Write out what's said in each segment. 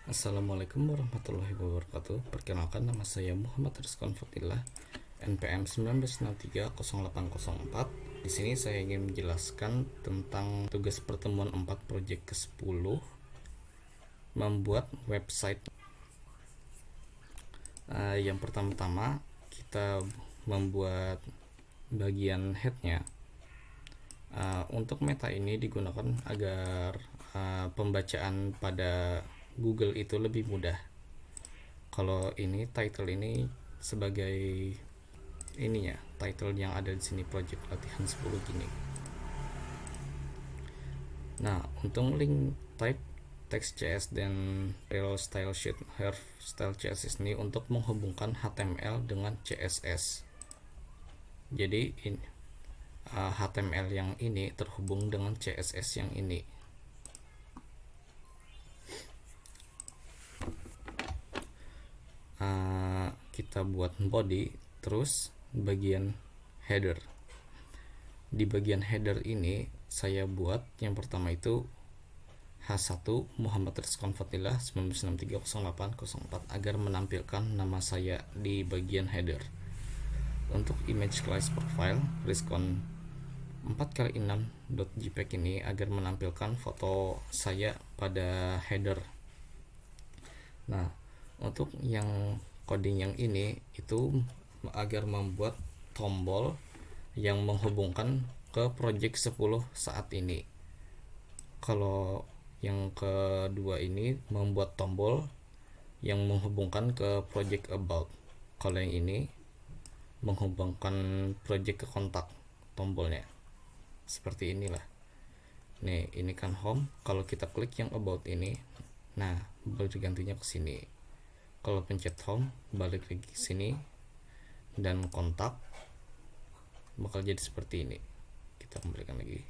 Assalamualaikum warahmatullahi wabarakatuh. Perkenalkan, nama saya Muhammad Rizwan Fatillah, NPM 19630804. Di sini saya ingin menjelaskan tentang tugas pertemuan 4 proyek ke-10, membuat website. Yang pertama-tama kita membuat bagian headnya. Untuk meta ini digunakan agar pembacaan pada Google itu lebih mudah. Kalau ini title ini sebagai ininya, title yang ada di sini, project latihan 10 gini. Nah, untuk link type text.js dan real style sheet herf style CSS ini untuk menghubungkan HTML dengan CSS. Jadi HTML yang ini terhubung dengan CSS yang ini. Kita buat body, terus bagian header. Di bagian header ini saya buat yang pertama itu H1 Muhammad Rizwan Fatillah 19630804 agar menampilkan nama saya di bagian header. Untuk image class profile Rizwan 4x6.jpg ini agar menampilkan foto saya pada header. Nah, untuk yang coding yang ini itu agar membuat tombol yang menghubungkan ke project 10 saat ini. Kalau yang kedua ini membuat tombol yang menghubungkan ke project about. Kalau yang ini menghubungkan project ke kontak tombolnya. Seperti inilah. Nih, ini kan home. Kalau kita klik yang about ini, nah, bergantinya ke sini. Kalau pencet home, balik lagi ke sini dan kontak bakal jadi seperti ini. Kita kembalikan lagi.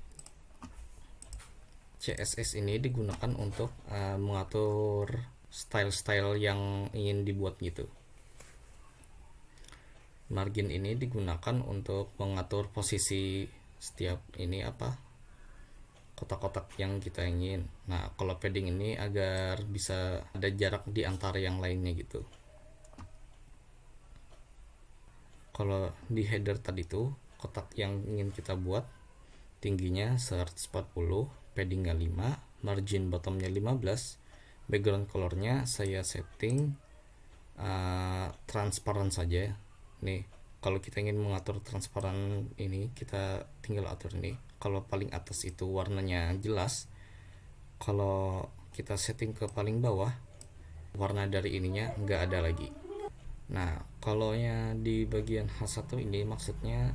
CSS ini digunakan untuk mengatur style-style yang ingin dibuat gitu. Margin ini digunakan untuk mengatur posisi setiap ini kotak-kotak yang kita ingin. Nah, kalau padding ini agar bisa ada jarak di antara yang lainnya gitu. Kalau di header tadi tuh kotak yang ingin kita buat tingginya 140, paddingnya 5, margin bottomnya 15, background colornya saya setting transparan saja. Nih, kalau kita ingin mengatur transparan ini, kita tinggal atur ini. Kalau paling atas itu warnanya jelas, kalau kita setting ke paling bawah, warna dari ininya nggak ada lagi. Nah, kalau di bagian H1 ini maksudnya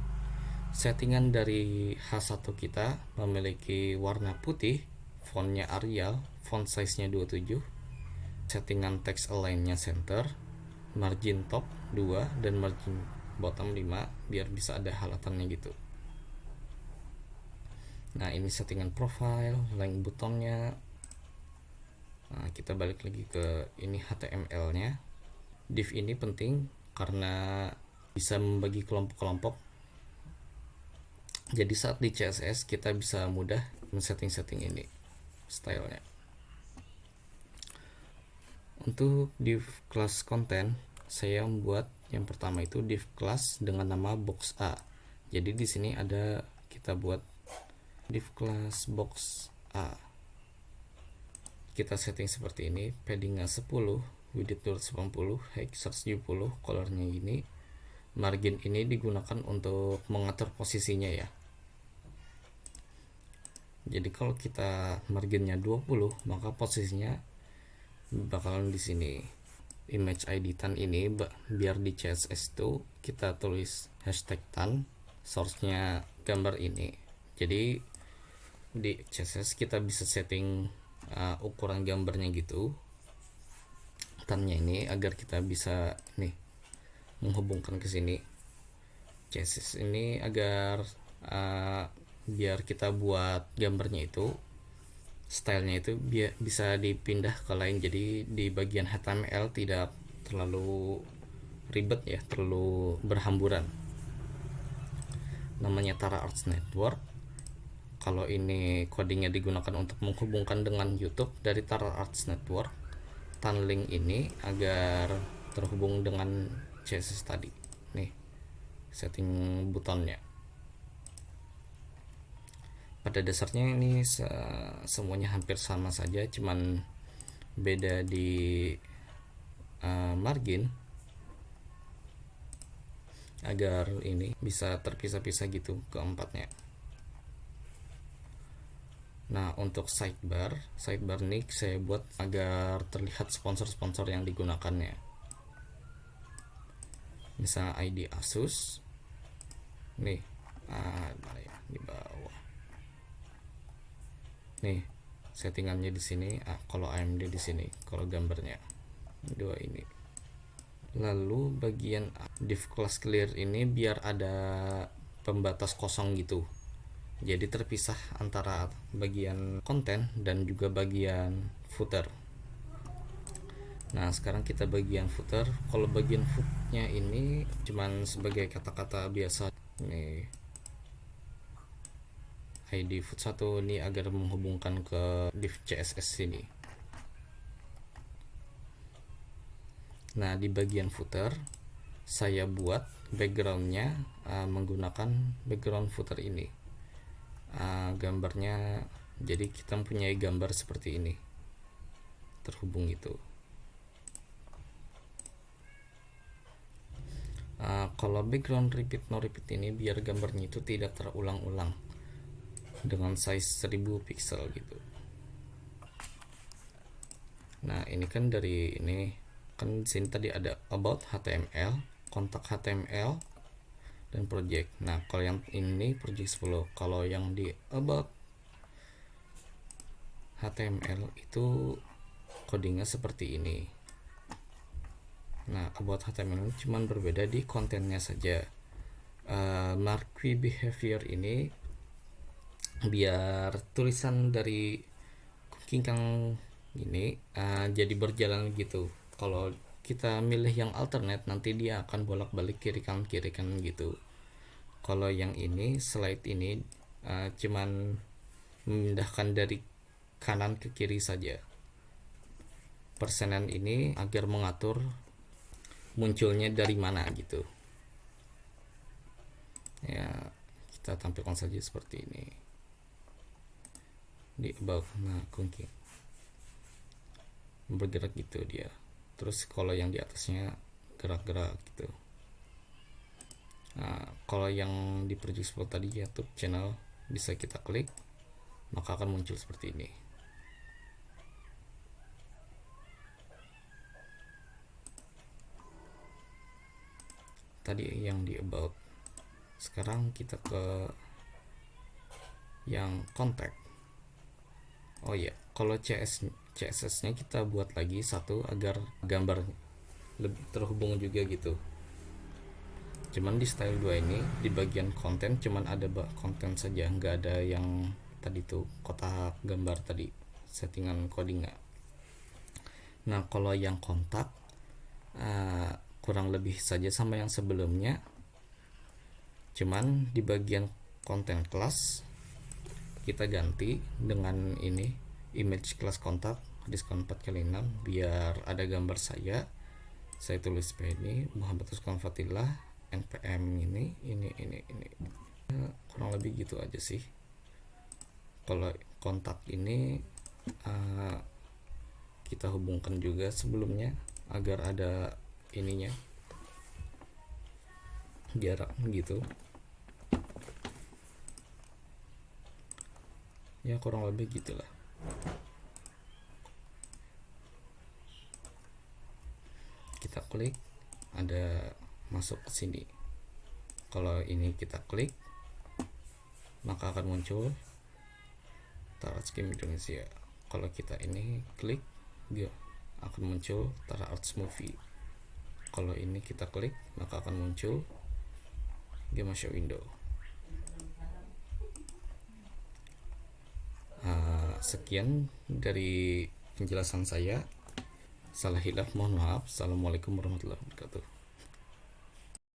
settingan dari H1 kita memiliki warna putih, fontnya Arial, font size-nya 27, settingan text align-nya center, margin top 2 dan margin bottom 5 biar bisa ada halatannya gitu. Nah, ini settingan profile, link butonnya. Nah, kita balik lagi ke ini HTML-nya. Div ini penting karena bisa membagi kelompok-kelompok. Jadi saat di CSS kita bisa mudah men-setting ini stylenya. Untuk div class content, saya membuat yang pertama itu div class dengan nama box A. Jadi di sini ada kita buat div class box A. Kita setting seperti ini, paddingnya 10, width 280, height 170, colornya ini. Margin ini digunakan untuk mengatur posisinya ya. Jadi kalau kita marginnya 20, maka posisinya bakalan di sini. Image ID tan ini biar di CSS itu kita tulis hashtag tan, source-nya gambar ini. Jadi di CSS kita bisa setting ukuran gambarnya gitu, tannya ini, agar kita bisa nih menghubungkan ke sini. CSS ini agar biar kita buat gambarnya itu stylenya itu bisa dipindah ke lain, jadi di bagian HTML tidak terlalu ribet ya, terlalu berhamburan. Namanya Tara Arts Network. Kalau ini codingnya digunakan untuk menghubungkan dengan YouTube dari Tara Arts Network. pencatatan link ini agar terhubung dengan CSS tadi. Nih, setting butonnya. Pada dasarnya ini semuanya hampir sama saja, cuman beda di margin agar ini bisa terpisah-pisah gitu keempatnya. Nah, untuk sidebar nih saya buat agar terlihat sponsor-sponsor yang digunakannya. Misalnya ID Asus. Nih, mana ya, di bawah. Nih, settingannya di sini. Kalau AMD di sini, kalau gambarnya dua ini. Lalu bagian div class clear ini biar ada pembatas kosong gitu, jadi terpisah antara bagian konten dan juga bagian footer. Nah, sekarang kita bagian footer. Kalau bagian footnya ini cuman sebagai kata-kata biasa nih, ID foot 1 ini agar menghubungkan ke div CSS ini. Nah, di bagian footer saya buat backgroundnya menggunakan background footer ini. Gambarnya, jadi kita mempunyai gambar seperti ini terhubung itu. Kalau background repeat no repeat ini biar gambarnya itu tidak terulang-ulang dengan size 1000 pixel gitu. Nah, ini kan dari ini kan sini tadi ada about HTML, kontak HTML, dan project. Nah, kalau yang ini project 10. Kalau yang di about HTML itu codingnya seperti ini. Nah, about HTML cuman berbeda di kontennya saja. Marquee behavior ini biar tulisan dari King Kang ini jadi berjalan gitu. Kalau kita milih yang alternate nanti dia akan bolak-balik kiri kanan gitu. Kalau yang ini slide ini cuman memindahkan dari kanan ke kiri saja. Persenan ini agar mengatur munculnya dari mana gitu. Ya, kita tampilkan saja seperti ini di about. Nah, kunci bergerak gitu dia. Terus kalau yang di atasnya gerak-gerak gitu. Nah, kalau yang di project spot tadi YouTube channel bisa kita klik, maka akan muncul seperti ini. Tadi yang di about. Sekarang kita ke yang contact. Oh ya, kalau CSS-nya kita buat lagi satu agar gambar lebih terhubung juga gitu. Cuman di style 2 ini di bagian konten cuman ada konten saja, nggak ada yang tadi tuh kotak gambar tadi settingan codingnya. Nah, kalau yang kontak kurang lebih saja sama yang sebelumnya, cuman di bagian konten class kita ganti dengan ini image class kontak diskon 4x6 biar ada gambar saya tulis ini Muhammad Usman Fatillah npm ini kurang lebih gitu aja sih. Kalau kontak ini kita hubungkan juga sebelumnya agar ada ininya jarak gitu ya, kurang lebih gitulah. Kita klik ada masuk ke sini. Kalau ini kita klik maka akan muncul Tara Scheme Indonesia. Kalau kita ini klik dia akan muncul Tara Arts Movie. Kalau ini kita klik maka akan muncul Game Show Window. Sekian dari penjelasan saya. Salah hilaf mohon maaf. Assalamualaikum warahmatullahi wabarakatuh.